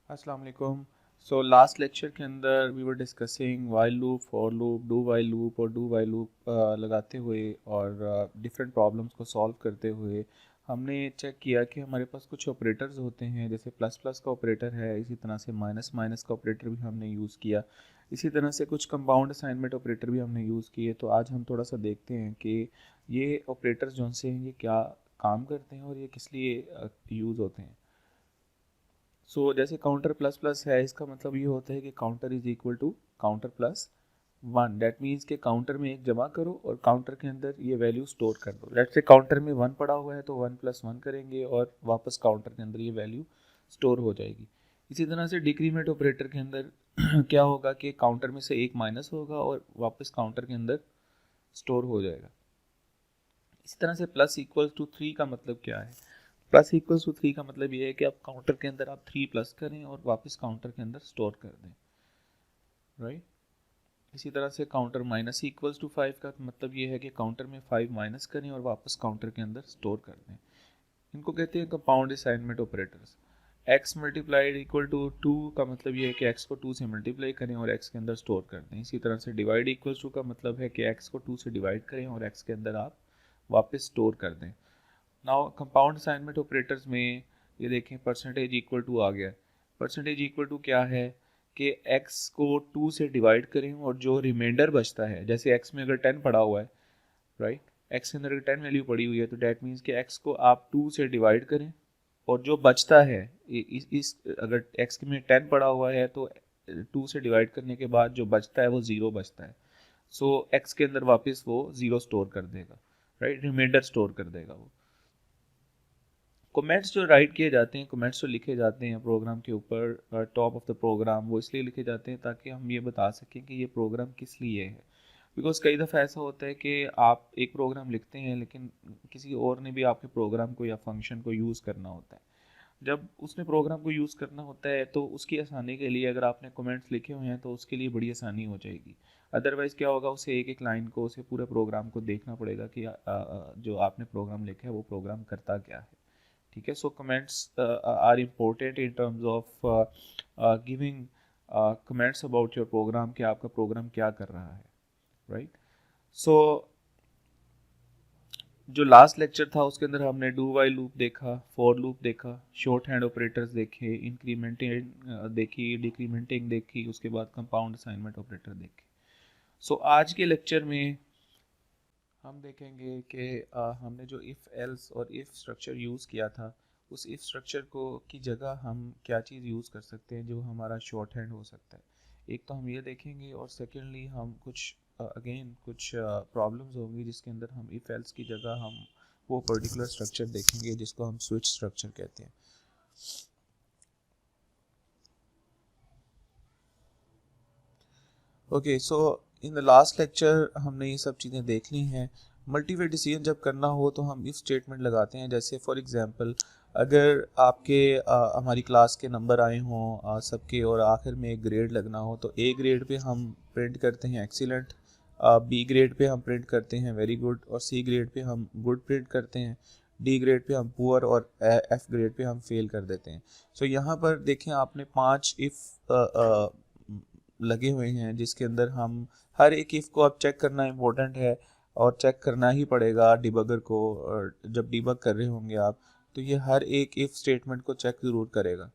अस्सलाम वालेकुम। So last lecture के अंदर we were discussing while loop, for loop, do while loop और डू वाइल लूप लगाते हुए और डिफरेंट प्रॉब्लम्स को सॉल्व करते हुए हमने चेक किया कि हमारे पास कुछ ऑपरेटर्स होते हैं, जैसे प्लस प्लस का ऑपरेटर है, इसी तरह से माइनस माइनस का ऑपरेटर भी हमने यूज़ किया, इसी तरह से कुछ कंपाउंड असाइनमेंट ऑपरेटर भी हमने यूज़ किए। तो आज हम थोड़ा सा देखते हैं कि ये ऑपरेटर्स जो से हैं ये क्या काम करते हैं और ये किस लिए यूज़ होते हैं। सो जैसे काउंटर प्लस प्लस है, इसका मतलब ये होता है कि counter is equal to counter plus one. That means के काउंटर में एक जमा करो और काउंटर के अंदर ये वैल्यू स्टोर कर दो। लेट्स से काउंटर में वन पड़ा हुआ है तो वन प्लस वन करेंगे और वापस काउंटर के अंदर ये वैल्यू स्टोर हो जाएगी। इसी तरह से डिक्रीमेंट ऑपरेटर के अंदर क्या होगा कि काउंटर में से एक माइनस होगा और वापस काउंटर के अंदर स्टोर हो जाएगा। इसी तरह से प्लस इक्वल टू थ्री का मतलब क्या है? प्लस इक्वल्स टू थ्री का मतलब ये है कि आप काउंटर के अंदर आप थ्री प्लस करें और वापस काउंटर के अंदर स्टोर कर दें, राइट। इसी तरह से counter minus equals to five का मतलब ये है कि काउंटर में फाइव माइनस करें और वापस काउंटर के अंदर स्टोर कर दें। इनको कहते हैं compound assignment operators. X multiplied equal to two का मतलब ये है कि एक्स को टू से मल्टीप्लाई करें और एक्स के अंदर स्टोर कर दें। इसी तरह से डिवाइड इक्वल्स टू का मतलब है कि एक्स को टू से डिवाइड करें और एक्स के अंदर आप वापस स्टोर कर दें। नाउ कंपाउंड असाइनमेंट ऑपरेटर्स में ये देखें, परसेंटेज इक्वल टू आ गया। परसेंटेज इक्वल टू क्या है कि x को 2 से डिवाइड करें और जो रिमाइंडर बचता है, जैसे x में अगर 10 पड़ा हुआ है, राइट, x के अंदर अगर 10 वैल्यू पड़ी हुई है तो डैट मीन्स कि x को आप 2 से डिवाइड करें और जो बचता है इस अगर x में 10 पड़ा हुआ है तो 2 से डिवाइड करने के बाद जो बचता है वो ज़ीरो बचता है। सो x के अंदर वापस वो ज़ीरो स्टोर कर देगा, राइट, रिमाइंडर स्टोर कर देगा वो। कमेंट्स जो राइट किए जाते हैं, कमेंट्स जो लिखे जाते हैं प्रोग्राम के ऊपर टॉप ऑफ द प्रोग्राम, वो इसलिए लिखे जाते हैं ताकि हम ये बता सकें कि ये प्रोग्राम किस लिए है। बिकॉज कई दफ़ा ऐसा होता है कि आप एक प्रोग्राम लिखते हैं लेकिन किसी और ने भी आपके प्रोग्राम को या फंक्शन को यूज़ करना होता है। जब उसने प्रोग्राम को यूज़ करना होता है तो उसकी आसानी के लिए अगर आपने कमेंट्स लिखे हुए हैं तो उसके लिए बड़ी आसानी हो जाएगी। अदरवाइज़ क्या होगा, उसे एक एक लाइन को, उसे पूरे प्रोग्राम को देखना पड़ेगा कि जो आपने प्रोग्राम लिखा है वो प्रोग्राम करता क्या है। ठीक है, so comments are important in terms of giving comments about your program कि आपका प्रोग्राम क्या कर रहा है, राइट। सो जो लास्ट लेक्चर था उसके अंदर हमने डू वाइल लूप देखा, फॉर लूप देखा, शॉर्ट हैंड ऑपरेटर्स देखे, इंक्रीमेंटिंग देखी, डिक्रीमेंटिंग देखी, उसके बाद कंपाउंड असाइनमेंट ऑपरेटर देखे। सो आज के लेक्चर में हम देखेंगे कि हमने जो इफ़ एल्स और इफ़ स्ट्रक्चर यूज़ किया था, उस इफ़ स्ट्रक्चर को की जगह हम क्या चीज़ यूज़ कर सकते हैं जो हमारा शॉर्ट हैंड हो सकता है। एक तो हम ये देखेंगे और सेकेंडली हम कुछ अगेन कुछ प्रॉब्लम्स होंगी जिसके अंदर हम इफ़ एल्स की जगह हम वो पर्टिकुलर स्ट्रक्चर देखेंगे जिसको हम स्विच स्ट्रक्चर कहते हैं। Okay, so in the last lecture हमने ये सब चीज़ें देख ली हैं। मल्टीपल डिसीजन जब करना हो तो हम इफ स्टेटमेंट लगाते हैं। जैसे फॉर एग्जांपल अगर आपके हमारी क्लास के नंबर आए हों सबके और आखिर में एक ग्रेड लगना हो तो ए ग्रेड पे हम प्रिंट करते हैं एक्सीलेंट, बी ग्रेड पे हम प्रिंट करते हैं वेरी गुड और सी ग्रेड पे हम गुड प्रिंट करते हैं, डी ग्रेड पे हम पुअर और एफ ग्रेड पे हम फेल कर देते हैं। सो यहाँ पर देखें आपने 5 इफ़ लगे हुए हैं जिसके अंदर हम हर एक इफ़ को अब चेक करना इम्पोर्टेंट है और चेक करना ही पड़ेगा डिबगर को। और जब डिबग कर रहे होंगे आप तो ये हर एक इफ़ स्टेटमेंट को चेक ज़रूर करेगा।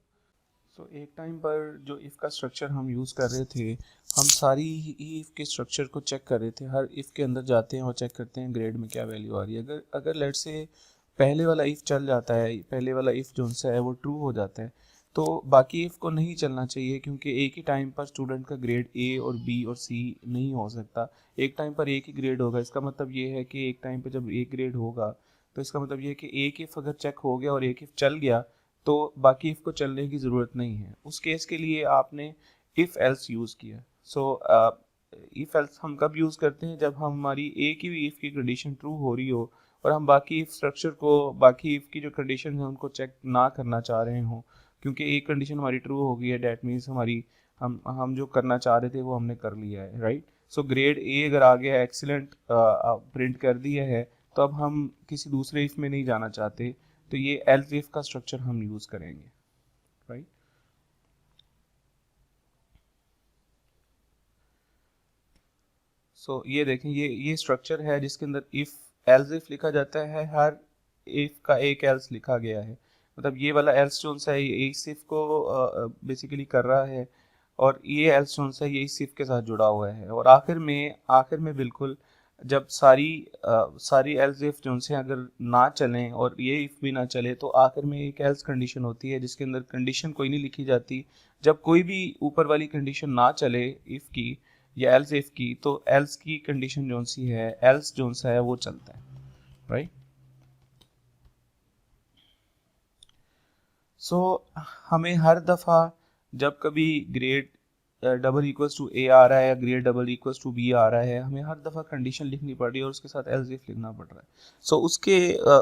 सो एक टाइम पर जो इफ़ का स्ट्रक्चर हम यूज़ कर रहे थे, हम सारी ही इफ़ के स्ट्रक्चर को चेक कर रहे थे। हर इफ़ के अंदर जाते हैं और चेक करते हैं ग्रेड में क्या वैल्यू आ रही है। अगर अगर लेट से पहले वाला इफ़ चल जाता है, पहले वाला इफ़ जो सा है वो ट्रू हो जाता है, तो बाकी इफ़ को नहीं चलना चाहिए क्योंकि एक ही टाइम पर स्टूडेंट का ग्रेड ए और बी और सी नहीं हो सकता। एक टाइम पर एक ही ग्रेड होगा। इसका मतलब ये है कि एक टाइम पर जब एक ग्रेड होगा तो इसका मतलब ये है कि एक इफ़ अगर चेक हो गया और एक इफ़ चल गया तो बाकी इफ़ को चलने की ज़रूरत नहीं है। उस केस के लिए आपने इफ़ एल्स यूज़ किया। सो इफ़ एल्स हम कब यूज़ करते हैं? जब हमारी एक ही इफ़ की कंडीशन ट्रू हो रही हो और हम बाकी इफ़ स्ट्रक्चर को, बाकी इफ़ की जो कंडीशन है उनको चेक ना करना चाह रहे हों, क्योंकि एक कंडीशन हमारी ट्रू हो गई है, डैट मीन्स हमारी हम जो करना चाह रहे थे वो हमने कर लिया है, राइट। सो ग्रेड ए अगर आ गया, एक्सीलेंट प्रिंट कर दिया है, तो अब हम किसी दूसरे इफ़ में नहीं जाना चाहते, तो ये एल्स इफ का स्ट्रक्चर हम यूज़ करेंगे, राइट। सो ये देखें, ये स्ट्रक्चर है जिसके अंदर इफ़ एल्स इफ लिखा जाता है, हर इफ का एक एल्स लिखा गया है। मतलब ये वाला एल्स जो सा है ये इस इफ को बेसिकली कर रहा है, और ये एल्स जो सा ये इस इफ के साथ जुड़ा हुआ है। और आखिर में बिल्कुल जब सारी एल्स इफ जो से अगर ना चलें और ये इफ भी ना चले, तो आखिर में एक एल्स कंडीशन होती है जिसके अंदर कंडीशन कोई नहीं लिखी जाती। जब कोई भी ऊपर वाली कंडीशन ना चले इफ की या एल्स इफ की, तो एल्स की कंडीशन जो सी है, एल्स जो सा है वो चलता है, राइट। सो हमें हर दफ़ा जब कभी grade double equals to A आ रहा है या grade double equals to B आ रहा है, हमें हर दफ़ा कंडीशन लिखनी पड़ रही है और उसके साथ एल्स इफ लिखना पड़ रहा है। सो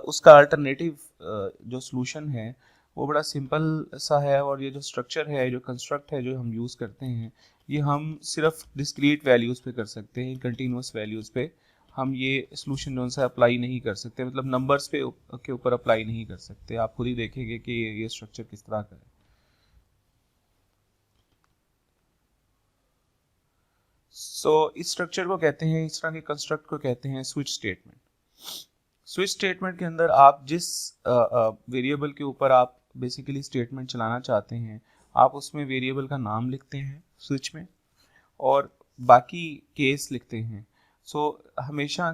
उसका अल्टरनेटिव जो सॉल्यूशन है वो बड़ा सिंपल सा है, और ये जो स्ट्रक्चर है, जो कंस्ट्रक्ट है जो हम यूज़ करते हैं, ये हम सिर्फ डिस्क्रीट वैल्यूज़ पे कर सकते हैं, कंटिन्यूस वैल्यूज़ पे हम ये सॉल्यूशन जो सा अप्लाई नहीं कर सकते, मतलब नंबर्स पे के ऊपर अप्लाई नहीं कर सकते। आप खुद ही देखेंगे कि ये स्ट्रक्चर किस तरह का है। इस स्ट्रक्चर को कहते हैं, इस तरह के कंस्ट्रक्ट को कहते हैं स्विच स्टेटमेंट। स्विच स्टेटमेंट के अंदर आप जिस वेरिएबल के ऊपर आप बेसिकली स्टेटमेंट चलाना चाहते हैं, आप उसमें वेरिएबल का नाम लिखते हैं स्विच में, और बाकी केस लिखते हैं। हमेशा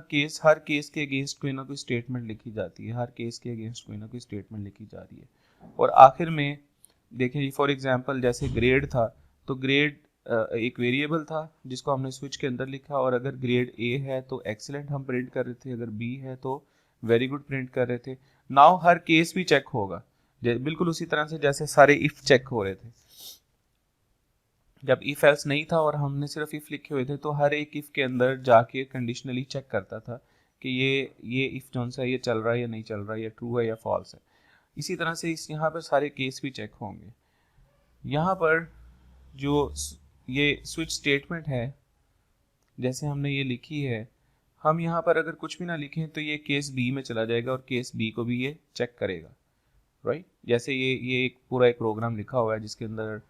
हर केस के अगेंस्ट कोई ना कोई स्टेटमेंट लिखी जाती है, हर केस के अगेंस्ट कोई ना कोई स्टेटमेंट लिखी जा रही है। और आखिर में देखिए, फॉर एग्जांपल जैसे ग्रेड था, तो ग्रेड एक वेरिएबल था जिसको हमने स्विच के अंदर लिखा, और अगर ग्रेड ए है तो एक्सीलेंट हम प्रिंट कर रहे थे, अगर बी है तो वेरी गुड प्रिंट कर रहे थे। नाउ हर केस भी चेक होगा बिल्कुल उसी तरह से जैसे सारे इफ चेक हो रहे थे। जब इफ एल्स नहीं था और हमने सिर्फ इफ लिखे हुए थे, तो हर एक इफ के अंदर जाके कंडीशनली चेक करता था कि ये इफ जोन सा ये चल रहा है या नहीं चल रहा है, या ट्रू है या फॉल्स है। इसी तरह से यहाँ पर सारे केस भी चेक होंगे। यहाँ पर जो ये स्विच स्टेटमेंट है जैसे हमने ये लिखी है, हम यहाँ पर अगर कुछ भी ना लिखें तो ये केस बी में चला जाएगा और केस बी को भी ये चेक करेगा, राइट। जैसे ये एक पूरा एक प्रोग्राम लिखा हुआ है जिसके अंदर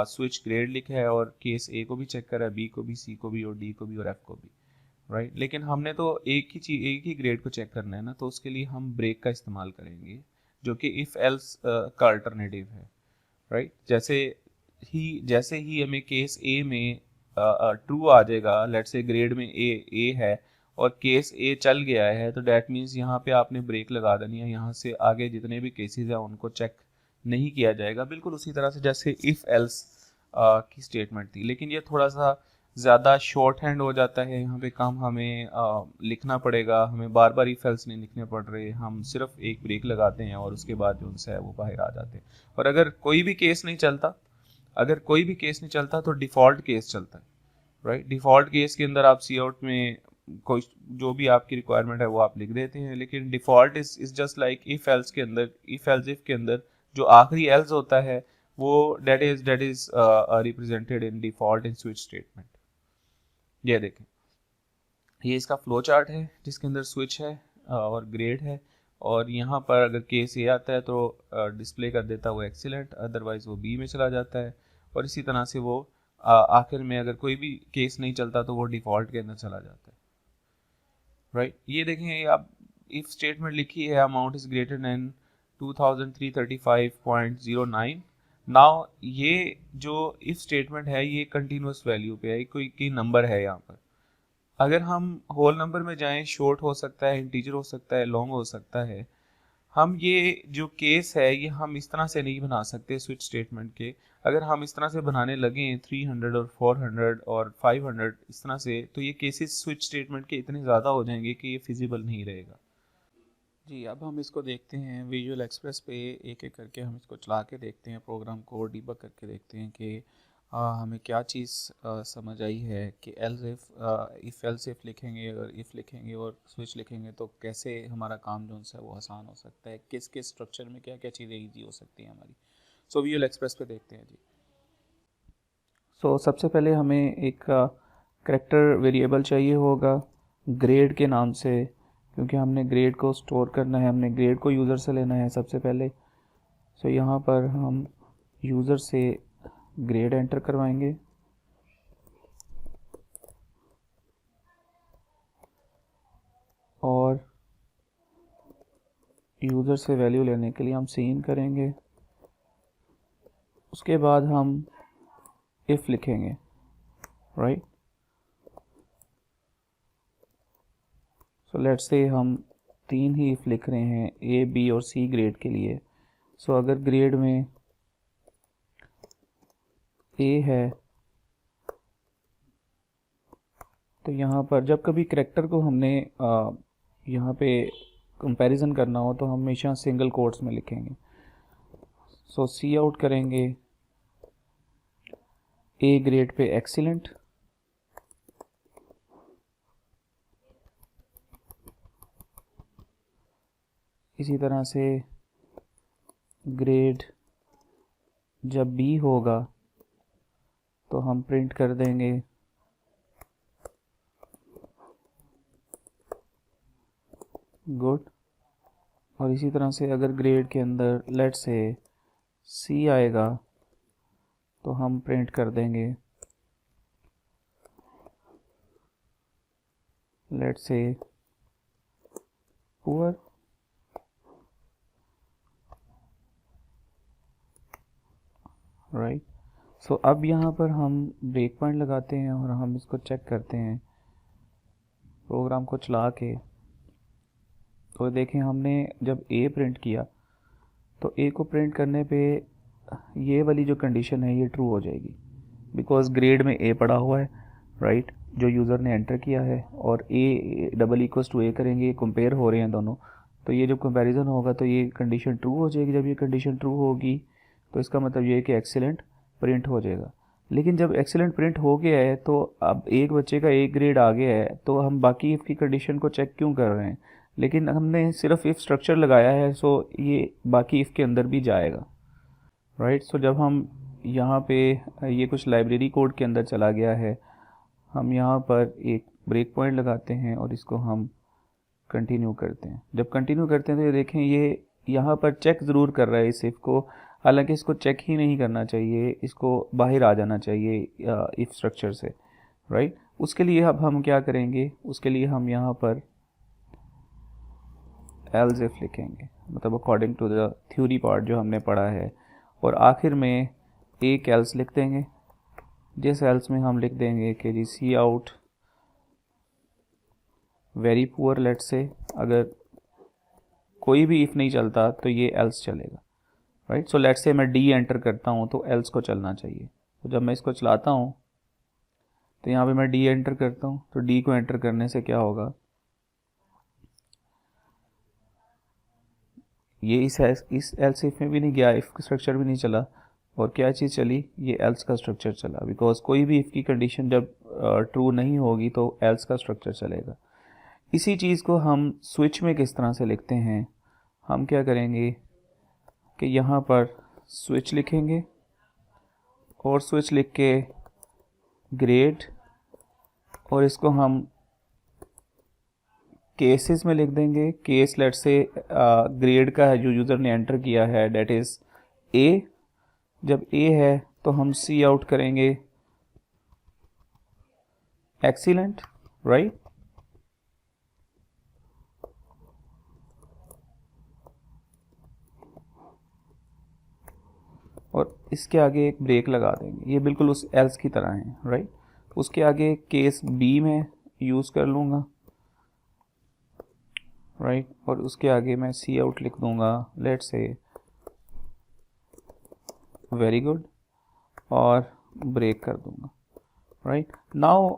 स्विच ग्रेड लिखा है और केस ए को भी चेक कर रहा है, बी को भी, सी को भी, और डी को भी, और एफ को भी, राइट। लेकिन हमने तो एक ही ग्रेड को चेक करना है ना, तो उसके लिए हम ब्रेक का इस्तेमाल करेंगे जो कि इफ एल्स का अल्टरनेटिव है, राइट। जैसे ही हमें केस ए में ट्रू आ जाएगा, लेट्स से ग्रेड में ए है और केस ए चल गया है, तो डैट मीन्स यहाँ पे आपने ब्रेक लगा देनी है, यहाँ से आगे जितने भी केसेस हैं उनको चेक नहीं किया जाएगा, बिल्कुल उसी तरह से जैसे इफ एल्स की स्टेटमेंट थी। लेकिन ये थोड़ा सा ज़्यादा शॉर्ट हैंड हो जाता है, यहाँ पे कम हमें लिखना पड़ेगा, हमें बार बार इफ एल्स नहीं लिखने पड़ रहे, हम सिर्फ एक ब्रेक लगाते हैं और उसके बाद जो उनसे है वो बाहर आ जाते हैं। और अगर कोई भी केस नहीं चलता तो डिफ़ॉल्ट केस चलता है, राइट। डिफ़ॉल्ट केस के अंदर आप सी आउट में कोई जो भी आपकी रिक्वायरमेंट है वो आप लिख देते हैं, लेकिन default is just like if else के अंदर, इफ एल्स इफ के अंदर जो आखिरी एल्स होता है वो that is represented in default in switch statement. ये देखें, ये इसका फ्लो चार्ट है जिसके अंदर स्विच है और ग्रेड है, और यहाँ पर अगर केस ए आता है तो डिस्प्ले कर देता है वो एक्सीलेंट, अदरवाइज वो बी में चला जाता है, और इसी तरह से वो आखिर में अगर कोई भी केस नहीं चलता तो वो डिफ़ॉल्ट के अंदर चला जाता है, राइट। ये देखें, आप इफ स्टेटमेंट लिखी है amount is greater than 2335.09। Now ये जो इफ स्टेटमेंट है ये कंटिन्यूस वैल्यू पे है, कोई नंबर है यहाँ पर। अगर हम होल नंबर में जाएं, शॉर्ट हो सकता है, इंटीजर हो सकता है, लॉन्ग हो सकता है। हम ये जो केस है ये हम इस तरह से नहीं बना सकते स्विच स्टेटमेंट के। अगर हम इस तरह से बनाने लगे 300 और 400 और 500 इस तरह से, तो ये केसेस स्विच स्टेटमेंट के इतने ज़्यादा हो जाएंगे कि ये फिजिबल नहीं रहेगा। जी, अब हम इसको देखते हैं विजुअल एक्सप्रेस पे, एक एक करके हम इसको चला के देखते हैं, प्रोग्राम को डीबग करके देखते हैं कि हमें क्या चीज़ समझ आई है कि इफ़ एल्स इफ लिखेंगे और इफ़ लिखेंगे और स्विच लिखेंगे तो कैसे हमारा काम जो है वो आसान हो सकता है, किस किस स्ट्रक्चर में क्या क्या चीज़ें ईजी हो सकती हैं हमारी। विजुअल एक्सप्रेस पे देखते हैं जी। सबसे पहले हमें एक करैक्टर वेरिएबल चाहिए होगा ग्रेड के नाम से, क्योंकि हमने ग्रेड को स्टोर करना है, हमने ग्रेड को यूज़र से लेना है सबसे पहले। यहाँ पर हम यूज़र से ग्रेड एंटर करवाएंगे। यूज़र से वैल्यू लेने के लिए हम सीन करेंगे, उसके बाद हम इफ़ लिखेंगे, राइट। सो लेट्स से हम 3 ही इफ़ लिख रहे हैं ए, बी और सी ग्रेड के लिए। सो अगर ग्रेड में ए है तो यहाँ पर जब कभी करैक्टर को हमने यहाँ पे कंपैरिजन करना हो तो हम हमेशा सिंगल कोट्स में लिखेंगे। सो सी आउट करेंगे ए ग्रेड पे एक्सीलेंट, इसी तरह से ग्रेड जब बी होगा तो हम प्रिंट कर देंगे गुड। और इसी तरह से अगर ग्रेड के अंदर लेट्स से सी आएगा तो हम प्रिंट कर देंगे लेट्स से पुअर। राइट। सो अब यहाँ पर हम ब्रेक पॉइंट लगाते हैं और हम इसको चेक करते हैं प्रोग्राम को चला के। तो देखें हमने जब ए प्रिंट किया तो ए को प्रिंट करने पे ये वाली जो कंडीशन है ये ट्रू हो जाएगी, बिकॉज ग्रेड में ए पड़ा हुआ है, राइट, जो यूज़र ने एंटर किया है, और ए डबल इक्वल्स टू ए करेंगे, कंपेयर हो रहे हैं दोनों, तो ये जब कंपैरिजन होगा तो ये कंडीशन ट्रू हो जाएगी। जब ये कंडीशन ट्रू होगी तो इसका मतलब ये है कि एक्सीलेंट प्रिंट हो जाएगा। लेकिन जब एक्सीलेंट प्रिंट हो गया है तो अब एक बच्चे का एक ग्रेड आ गया है तो हम बाकी इफ़ की कंडीशन को चेक क्यों कर रहे हैं, लेकिन हमने सिर्फ इफ़ स्ट्रक्चर लगाया है, सो ये बाकी इफ़ के अंदर भी जाएगा, राइट। सो जब हम यहाँ पे ये कुछ लाइब्रेरी कोड के अंदर चला गया है, हम यहाँ पर एक ब्रेक पॉइंट लगाते हैं और इसको हम कंटिन्यू करते हैं। जब कंटिन्यू करते हैं तो ये देखें ये यहाँ पर चेक ज़रूर कर रहा है इस इफ़ को, हालांकि इसको चेक ही नहीं करना चाहिए, इसको बाहर आ जाना चाहिए इफ़ स्ट्रक्चर से, राइट। उसके लिए अब हम क्या करेंगे, उसके लिए हम यहाँ पर एल्स इफ लिखेंगे, मतलब according to the theory part जो हमने पढ़ा है, और आखिर में एक एल्स लिख देंगे, जिस एल्स में हम लिख देंगे कि जी सी आउट वेरी पुअर। लेट से अगर कोई भी इफ़ नहीं चलता तो ये एल्स चलेगा, राइट। सो लेट से मैं डी एंटर करता हूँ तो एल्स को चलना चाहिए। तो जब मैं इसको चलाता हूँ तो यहाँ पे मैं डी एंटर करता हूँ, तो डी को एंटर करने से क्या होगा, ये इस एल्स इफ में भी नहीं गया, इफ़ स्ट्रक्चर भी नहीं चला, और क्या चीज़ चली, ये एल्स का स्ट्रक्चर चला, बिकॉज कोई भी इफ़ की कंडीशन जब ट्रू नहीं होगी तो एल्स का स्ट्रक्चर चलेगा। इसी चीज़ को हम स्विच में किस तरह से लिखते हैं, हम क्या करेंगे कि यहाँ पर स्विच लिखेंगे और स्विच लिख के ग्रेड, और इसको हम केसेस में लिख देंगे। केस लेट से ग्रेड का है जो यूज़र ने एंटर किया है, डेट इज़ ए। जब ए है तो हम सी आउट करेंगे एक्सीलेंट, राइट। और इसके आगे एक ब्रेक लगा देंगे, ये बिल्कुल उस एल्स की तरह है, राइट। उसके आगे केस बी में यूज़ कर लूँगा, राइट, और उसके आगे मैं सी आउट लिख दूँगा, लेट से वेरी गुड, और ब्रेक कर दूँगा, राइट। नाउ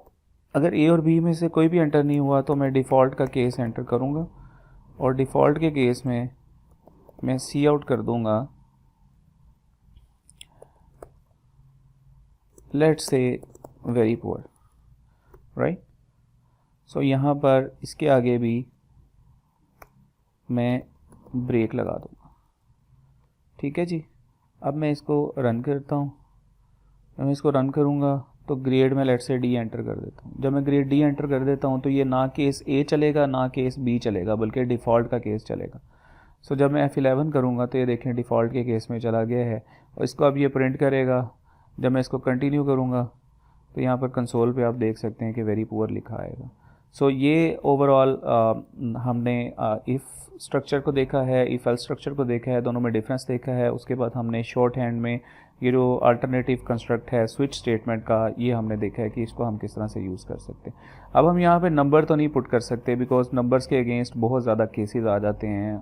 अगर ए और बी में से कोई भी एंटर नहीं हुआ तो मैं डिफ़ॉल्ट का केस एंटर करूँगा, और डिफ़ॉल्ट के केस में मैं सी आउट कर दूँगा let's say very poor, right. सो यहाँ पर इसके आगे भी मैं ब्रेक लगा दूँगा, ठीक है जी। अब मैं इसको रन करता हूँ। जब मैं इसको रन करूँगा तो ग्रेड में लेट से डी एंटर कर देता हूँ। जब मैं ग्रेड डी एंटर कर देता हूँ तो ये ना केस ए चलेगा ना केस बी चलेगा, बल्कि डिफ़ॉल्ट का केस चलेगा। सो जब मैं F11 करूँगा तो ये देखें डिफ़ॉल्ट के केस में चला गया है, और इसको अब ये प्रिंट करेगा। जब मैं इसको कंटिन्यू करूँगा तो यहाँ पर कंसोल पे आप देख सकते हैं कि वेरी पुअर लिखा आएगा। सो ये ओवरऑल हमने इफ़ स्ट्रक्चर को देखा है, इफ़ एल्स स्ट्रक्चर को देखा है, दोनों में डिफरेंस देखा है। उसके बाद हमने शॉर्ट हैंड में ये जो अल्टरनेटिव कंस्ट्रक्ट है स्विच स्टेटमेंट का, ये हमने देखा है कि इसको हम किस तरह से यूज़ कर सकते हैं। अब हम यहाँ पे नंबर तो नहीं पुट कर सकते बिकॉज नंबर्स के अगेंस्ट बहुत ज़्यादा केसेस आ जाते हैं।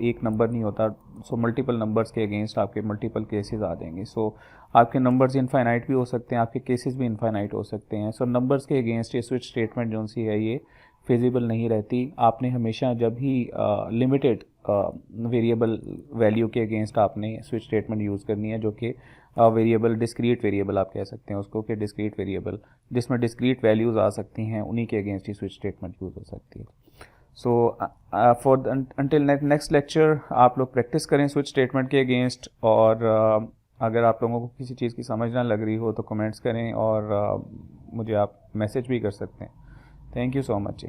एक नंबर नहीं होता, सो मल्टीपल नंबर्स के अगेंस्ट आपके मल्टीपल केसेस आ जाएंगे। सो आपके नंबर्स इनफाइनाइट भी हो सकते हैं, आपके केसेस भी इनफाइनाइट हो सकते हैं। सो नंबर्स के अगेंस्ट ये स्विच स्टेटमेंट जो सी है ये फिजिबल नहीं रहती। आपने हमेशा जब ही लिमिटेड वेरिएबल वैल्यू के अगेंस्ट आपने स्विच स्टेटमेंट यूज़ करनी है, जो कि वेरिएबल डिस्क्रीट वेरिएबल आप कह सकते हैं उसको, कि डिस्क्रीट वेरिएबल जिसमें डिस्क्रीट वैल्यूज़ आ सकती हैं, उन्हीं के अगेंस्ट ही स्विच स्टेटमेंट यूज़ हो सकती है। So for until next lecture आप लोग प्रैक्टिस करें स्विच स्टेटमेंट के अगेंस्ट। और अगर आप लोगों को किसी चीज़ की समझ ना लग रही हो तो कमेंट्स करें और मुझे आप मैसेज भी कर सकते हैं। Thank you so much ji.